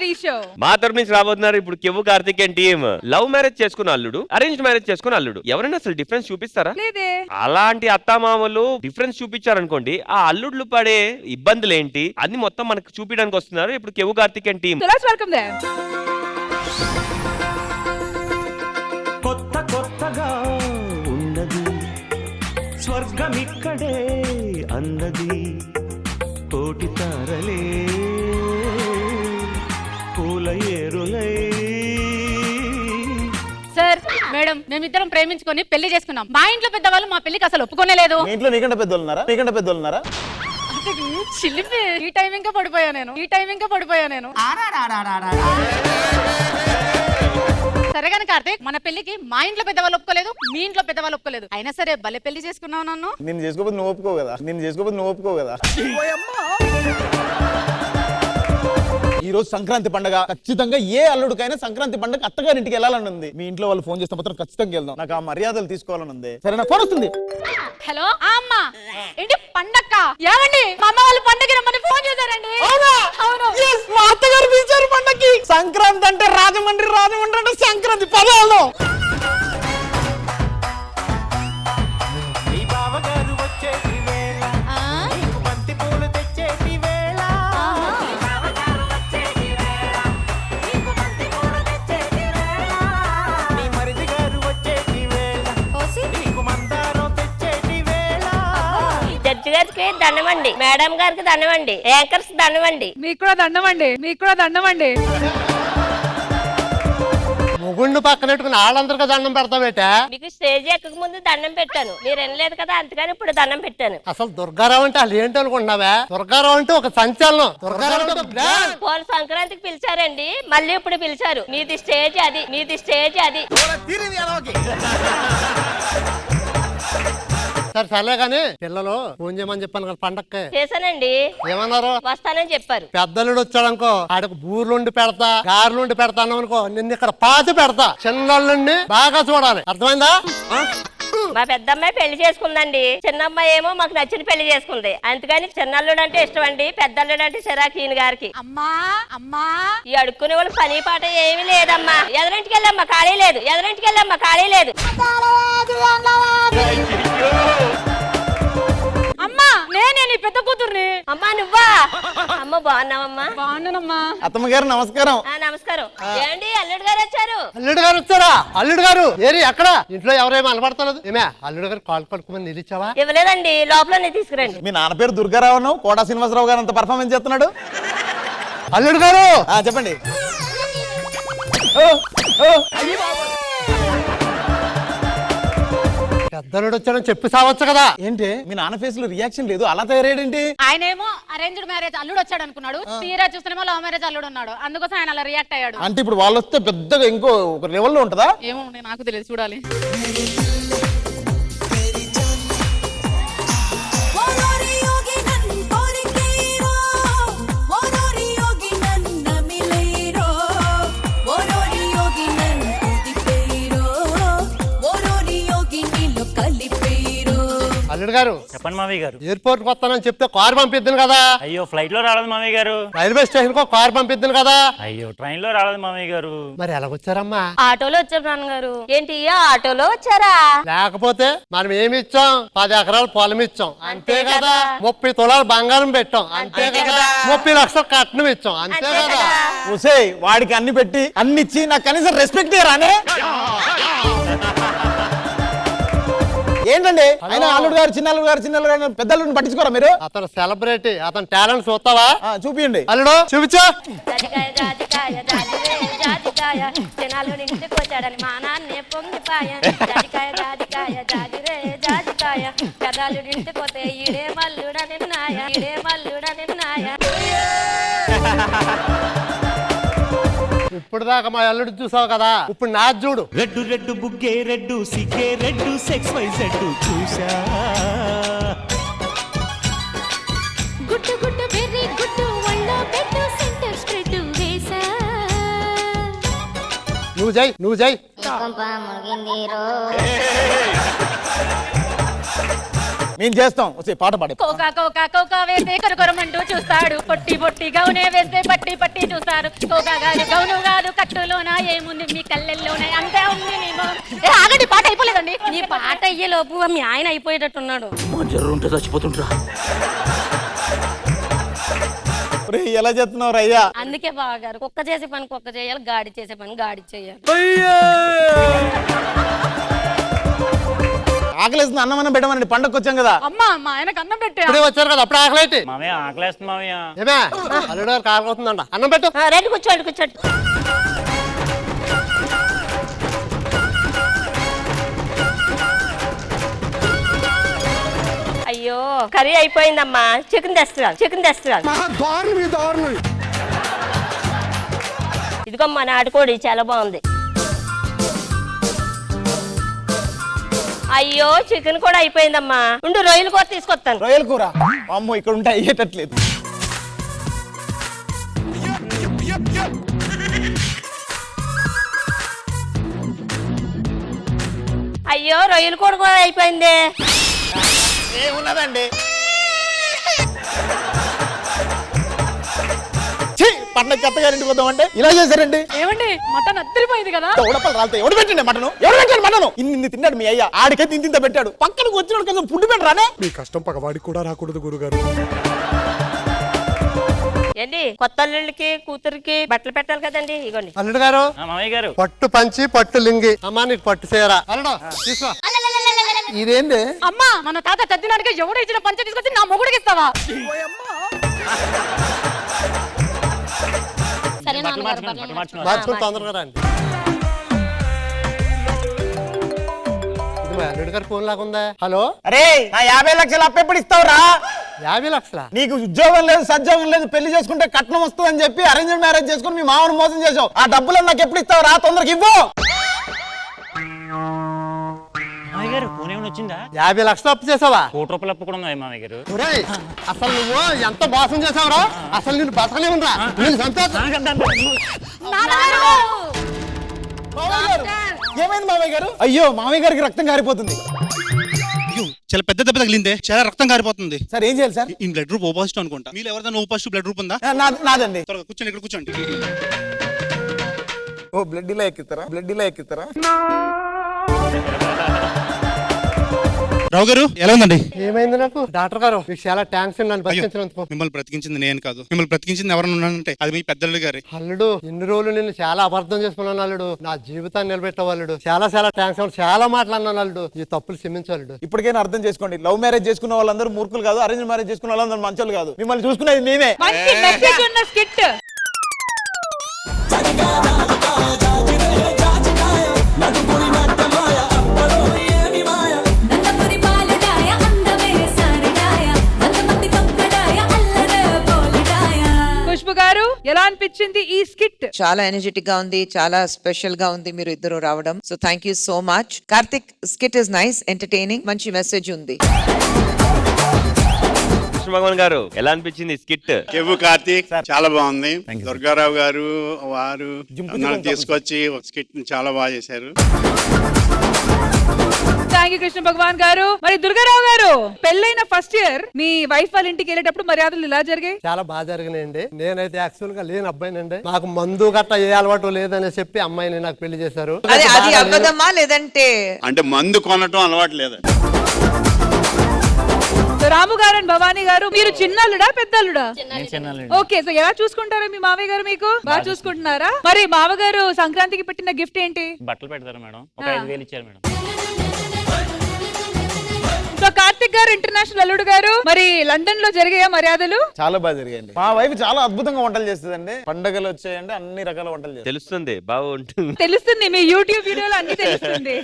మీ show. మా తరపు నుంచి రాబోతున్నారు ఇప్పుడు Kevvu Karthik and team. Love marriage చేసుకున్న అల్లుడు, అరేంజ్ మ్యారేజ్ చేసుకున్న అల్లుడు, ఎవరైనా అసలు డిఫరెన్స్ చూపిస్తారా? లేదే. అలాంటి అత్తామామలు డిఫరెన్స్ చూపించారనుకోండి, ఆ అల్లుడ్లు పడే ఇబ్బందులు ఏంటి అన్ని మొత్తం మనకు చూపించడానికి వస్తున్నారు ఇప్పుడు Kevvu Karthik and team. So let's welcome them. కొత్త కొత్తగా ఉన్నది స్వర్గమిక్కడే అన్నది కోటి తారలే పూల ఏరులై. సార్ మేడం మేమిద్దరం ప్రేమించుకొని పెళ్లి చేసుకున్నాం. మా ఇంట్లో పెద్దవాళ్ళు మా పెళ్లికి అసలు ఒప్పుకోనే లేదు. మీ ఇంట్లో నీకంటే పెద్దోళ్ళున్నారా? చిల్లిపి ఈ టైం ఇంకా పడిపోయా నేను సరే కానీ కార్తీక్, మన పెళ్లికి మా ఇంట్లో పెద్దవాళ్ళు ఒప్పుకోలేదు, మీ ఇంట్లో పెద్దవాళ్ళు ఒప్పుకోలేదు. అయినా సరే భలే పెళ్లి చేసుకున్నావు నన్ను. నేను చేసుకోకపోతే నువ్వు ఒప్పుకో కదా. ఈ రోజు సంక్రాంతి పండుగ, ఖచ్చితంగా ఏ అల్లుడికైనా సంక్రాంతి పండుగ అత్తగారింటికి వెళ్ళాలని ఉంది. మీ ఇంట్లో వాళ్ళు ఫోన్ చేస్తే మాత్రం ఖచ్చితంగా వెళ్దాం. నాకు ఆ మర్యాదలు తీసుకోవాలని ఉంది. సరే, నా ఫోన్ వస్తుంది. హలో అమ్మ, ఏంటి పండక్క? ఏమండి మా అమ్మ వాళ్ళు పండగ రమ్మని ఫోన్ చేశారండి. అవును, మా అత్తగారు పిలిచారు పండక్కి. సంక్రాంతి అంటే రాజమండ్రి అంటే సంక్రాంతి పదాలు. జడ్జి గారికి దండమండి, మేడం గారికి దండమండి, యాంకర్స్ దండమండి. మీకు కూడా దండమండి. ముగుండు పక్కనెట్టుకుని వాళ్ళందరికీ దండం పెడతావేట. మీకు స్టేజ్ ఎక్కక ముందు దండం పెట్టాను, మీరు వినలేదు కదా, అందుకని ఇప్పుడు దండం పెట్టాను. అసలు దుర్గారావు అంటే వాళ్ళు ఏంటి అనుకుంటున్నావా? దుర్గారావు అంటే ఒక సంచలనం. పోల సంక్రాంతికి పిలిచారండి, మళ్ళీ ఇప్పుడు పిలిచారు. మీది స్టేజ్ అది. సరే సర్లే కానీ పిల్లలు ఫోన్ చేయమని చెప్పాను కదా పండక్కి. చేశానండి, ఏమన్నారు? వస్తానని చెప్పారు. పెద్దలుడు వచ్చాడనుకో ఆడకు బూర్లుండి పెడతా, గారులుండి పెడతాను అనుకో, నిన్ను ఇక్కడ పాతి పెడతా. చిన్నోళ్ళని బాగా చూడాలి, అర్థమైందా? మా పెద్దమ్మాయి పెళ్లి చేసుకుందండి, చిన్నమ్మాయి ఏమో మాకు నచ్చిన పెళ్లి చేసుకుంది. అందుకని చిన్నల్లుడు అంటే ఇష్టం అండి, పెద్దల్లుడు అంటే చిరాకు ఈయన గారికి. అమ్మా ఈ అడుక్కునే వాళ్ళు పని పాట ఏమీ లేదమ్మా. ఎదరింటికి వెళ్ళమ్మా, ఖాళీ లేదు. అమ్మా, నేనే నీ పెద్ద కూతుర్ని. అమ్మా నువ్వా? అమ్మ బాగున్నావమ్మా? బాగున్నానమ్మా. అత్తమ్మ గారు నమస్కారం. నమస్కారం. ఏంటి అల్లుడు గారు వచ్చారు? అల్లుడు గారు ఏరి ఎక్కడ? ఇంట్లో ఎవరేమో అనబడతలేదు. ఏమే అల్లుడు గారు కాల్ పడుకోమని నిలిచావా? ఇవ్వలేదండి, లోపలనే తీసుకురండి. మీ నాన్న పేరు దుర్గారావు, కోటా శ్రీనివాసరావు గారు అంత పర్ఫార్మెన్స్ చేస్తున్నాడు. అల్లుడు గారు చెప్పండి. పెద్దలుడు వచ్చాడని చెప్పి సావచ్చు కదా. ఏంటి మీ నాన్న ఫేస్ లో రియాక్షన్ లేదు, అలా తయారేడేంటి? ఆయనేమో అరేంజ్డ్ మ్యారేజ్ అల్లుడు వచ్చాడు అనుకున్నాడు, తీరా చూస్తేనేమో లవ్ మ్యారేజ్ అల్లుడు ఉన్నాడు. అందుకోసం ఆయన అలా రియాక్ట్ అయ్యాడు. అంటే ఇప్పుడు వాళ్ళు వస్తే పెద్దగా ఇంకో ఒక లెవెల్లో ఉంటదా? ఏమో నాకు తెలియదు, చూడాలి. అల్లుడు గారు చెప్పండి మామయ్య గారు. ఎయిర్పోర్ట్ కి వస్తానని చెప్తే కార్ పంపిద్దాను కదా. అయ్యో ఫ్లైట్ లో రాలేదు మామయ్య గారు. రైల్వే స్టేషన్ కో కార్ పంపిద్దాను కదా. అయ్యో ట్రైన్ లో రాలేదు మామయ్య గారు. మరి ఎలాగొచ్చారమ్మా? ఆటోలో వచ్చారు నాన్నగారు. ఏంటి ఆటోలో వచ్చారా? లేకపోతే మనం ఏమి ఇచ్చాం? 10 ఎకరాల పొలం ఇచ్చాం, అంతే కదా. 30 తులాలు బంగారం పెట్టాం, అంతే కదా. 30 లక్షల కట్నం ఇచ్చాం, అంతే కదా. ఒసేయ్, వాడికి అన్ని పెట్టి అన్ని ఇచ్చి నాకు కనీసం రెస్పెక్ట్ రానే? ఏంటండి ఆయన అల్లుడు గారు చిన్నల్లుడు పెద్దల్లుడిని పట్టించుకోరా మీరు? అతను సెలబ్రిటీ, అతను టాలెంట్ చూస్తావా? చూపియండి. అల్లుడు చూపించు. జనాలు ఇంటికి వచ్చాడని మా నాన్నే పొంగిపాయ. కథలు ఇంటికి పోతే ఈడే మల్లుడ నిన్నాయ. ఇప్పుడు దాకా మా అల్లుడు చూసావు కదా, ఇప్పుడు నా చూడు. రెడ్డు బుగ్గే రెడ్డు సిగ్గే రెడ్డు సెక్స్ వై జెడ్ చూసా. గుట్టు వెర్రి గుట్టు వళ్ళో పెట్టు సెంటర్ స్ప్రెడ్ వేసా. నువ్వు జై మేము చేస్తాం వస్తే పాట పాడే కోకా కోకా కోకా వేస్తే కొరకొరమంటూ చూస్తాడు, పొట్టి పొట్టి గౌనే వేస్తే పట్టి పట్టి చూస్తారు. కోకా గారు గౌను గారు కట్టులోన ఏముంది మీ కళ్ళెల్లోనే అంతే ఉంది మీ మొహం. ఆగండి, పాట అయిపోలేదండి. నీ పాట అయ్యే లోపు మీ ఆయన అయిపోయేటట్టున్నాడు. ఒరేయ్, ఎలా చేస్తున్నావు అయ్యా? అందుకే బావగారు కుక్క చేసే పని కుక్క చేయాలి, గాడి చేసే పని గాడి చేయాలి. ఆకలేస్తుంది, అన్నమన్న పెట్టమని పండగకి వచ్చాం కదా. అమ్మా మా ఆయనకు అన్నం పెట్టా. ఇప్పుడే వచ్చారు కదా, అప్పుడు ఆకలేటి. మామయ్య ఆకలేస్తుంది మామయ్య. ఏమే అల్లుడు గారు కాకపోతుందంట, అన్నం పెట్టు. రండి కూర్చోండి కూర్చోండి. అయ్యో కర్రీ అయిపోయిందమ్మా, చికెన్ తెస్తున్నాను. ఇదిగోమ్మా నాటుకోడి చాలా బాగుంది. అయ్యో చికెన్ కూడా అయిపోయిందమ్మా, ఉండు రొయ్యలు కూర తీసుకొస్తాను. రొయ్యల కూర అమ్మో ఇక్కడ ఉంటే అయ్యేటట్లేదు. అయ్యో రొయ్యలు కూర కూడా అయిపోయింది. ఏమున్నదండి? పండగ అత్తగారింటికి వద్దామంటే ఇలా చేశారండి. ఏమండి మటన్ అద్దరిపోయింది కదా. ఉడపలు రాలితే ఎవడు పెట్టండి మటను? ఎవడు పెట్టాడు మటను? ఇన్ని తిన్నాడు మీ అయ్యా, ఆడికైతే ఇంత పెట్టాడు. పక్కనకు వచ్చినాడు కదా ఫుడ్ పెట్టరానే. మీ కష్టం పగవాడికి కూడా రాకూడదు గురుగారు. ఏంటి కొత్త అల్లుళ్ళకి కూతురికి బట్టలు పెట్టాలి కదండి, ఇగోండి. అల్లుడు గారు మామయ్య గారు పట్టు పంచి పట్టు లింగి, అమ్మా నీకు పట్టు చేయరా. అల్లుడు తీసుకో. ఇదేంటి? అమ్మా మన తాత చచ్చినాడికి ఎవడు ఇచ్చిన పంచ తీసుకొచ్చి నా మొగుడికి ఇస్తావా? సరే బట్టలు నాన్నగారు మార్చుకోండి, బట్టలు మార్చుకోండి. మార్చుకుని తొందరగా రండి. ఇది మా అల్లుడు గారి ఫోన్ లాగుందా? హలో, అరే నా 50 లక్షలు అప్పెప్పుడు ఇస్తావురా? 50 లక్షల? నీకు ఉద్యోగం లేదు, సద్యోగం లేదు, పెళ్లి చేసుకుంటే కట్నం వస్తుందని చెప్పి అరేంజ్ మ్యారేజ్ చేసుకుని మీ మామను మోసం చేసావు. ఆ డబ్బులు నాకు ఎప్పుడు ఇస్తావురా? తొందరగా ఇవ్వు. మామయ్య గారు ఫోన్ ఏమైనా వచ్చిందా? 50 లక్షలు అప్పు చేసావా? ₹1 అప్పు కూడా ఉన్నాయి మామయ్య గారు. ఒరేయ్, అసలు నువ్వు ఎంత మోసం చేసావురా? అసలు నేను బతకనే ఉందా? నేను సంతోషం. ఏమైంది మామయ్య గారు? అయ్యో మామయ్య గారికి రక్తం కారిపోతుంది. చాలా పెద్ద దెబ్బ తగిలిందే, చాలా రక్తం కారిపోతుంది. సార్ ఏం చేయాలి సార్? ఈ బ్లడ్ గ్రూప్ ఓ పాజిటివ్ అనుకుంటా. మీరు ఎవరిదైనా ఓ పాజిటివ్ బ్లడ్ గ్రూప్ ఉందా? నాదండి. త్వరగా కూర్చోండి, ఇక్కడ కూర్చోండి. ఓ బ్లడ్ ఇలా ఎక్కిస్తారా? రావు గారు ఎలా ఉందండి? ఏమైంది నాకు? డాక్టర్ గారు మీకు చాలా థ్యాంక్స్ అండి నన్ను బతికించినందుకు. మిమ్మల్ని బ్రతికించింది నేను కాదు, మిమ్మల్ని బ్రతికించింది ఎవరైనా ఉన్నానంటే అది మీ పెద్దల్లుడు గారి. అల్లుడు ఇన్ని రోజులు నేను చాలా అబద్ధం చేసుకున్నాను అల్లుడు, నా జీవితాన్ని నిలబెట్టవాళ్ళుడు. చాలా థ్యాంక్స్ అల్లుడు, చాలా మాట్లాడినాను అల్లుడు. ఈ తప్పులు క్షమించాలడు. ఇప్పటికైనా అర్థం చేసుకోండి, లవ్ మ్యారేజ్ చేసుకున్న వాళ్ళందరూ మూర్ఖులు కాదు, అరేంజ్ మ్యారేజ్ చేసుకున్న వాళ్ళందరూ మంచోళ్ళు కాదు. మిమ్మల్ని చూసుకునేది మేమే. మంచి మెసేజ్ ఉన్న స్కిట్. నందమూరి బాలుడాయ అందమే సారడాయ వందమంది తొక్కడాయ అల్లరే పోలిడాయ. ఖుష్బు గారు ఎలా అనిపించింది ఈ స్కిట్? చాలా ఎనర్జెటిక్ గా ఉంది, చాలా స్పెషల్ గా ఉంది మీరు ఇద్దరు రావడం. So thank you so much. Karthik, skit is nice, entertaining, మంచి మెసేజ్ ఉంది. భగవాన్ గారు ఎలా అనిపించింది స్కిట్? కెవ్వు కార్తీక్ చాలా బాగుంది. దుర్గారావు గారు వారు నన్ను తీసుకొచ్చి స్కిట్ చాలా బాగా చేశారు. థ్యాంక్ యూ కృష్ణ భగవాన్ గారు. మరి దుర్గారావు గారు, పెళ్ళైన ఫస్ట్ ఇయర్ మీ వైఫ్ వాళ్ళ ఇంటికి వెళ్ళేటప్పుడు మర్యాదలు ఇలా జరిగాయి? చాలా బాగా జరిగినాయండి. నేనైతే యాక్చువల్ గా లేని అబ్బాయినండి, నాకు మందు గట్ట ఏ అలవాటు లేదని చెప్పి అమ్మాయిని నాకు పెళ్లి చేశారు. అది అబద్ధమా లేదంటే? అంటే మందు కొనటం అలవాటు లేదు. రాము గారు అండ్ భవానీ గారు, మీరు చిన్నల్లుడా పెద్దల్లుడా? నేను చిన్నల్లుడు. ఓకే, సో ఎలా చూసుకుంటారా మీ మామయ్య గారు? మీకు బాగా చూసుకుంటున్నారా? మరి మామగారు సంక్రాంతికి పెట్టిన గిఫ్ట్ ఏంటి? బట్టలు పెడతారు మేడం, ఒక 5,000 ఇచ్చారు మేడం. సో కార్తిక్ గారు, ఇంటర్నేషనల్ అల్లుడు గారు, మరి లండన్ లో జరిగాయా మర్యాదలు? చాలా బాగా జరిగాయండి. మా వైఫ్ చాలా అద్భుతంగా వంటలు చేస్తుందండి. పండగలు వచ్చాయండి, అన్ని రకాల వంటలు చేస్తుంది. తెలుస్తుంది, బాగుంటుంది. తెలుస్తుంది, మీ యూట్యూబ్ వీడియోలో అన్ని తెలుస్తుంది.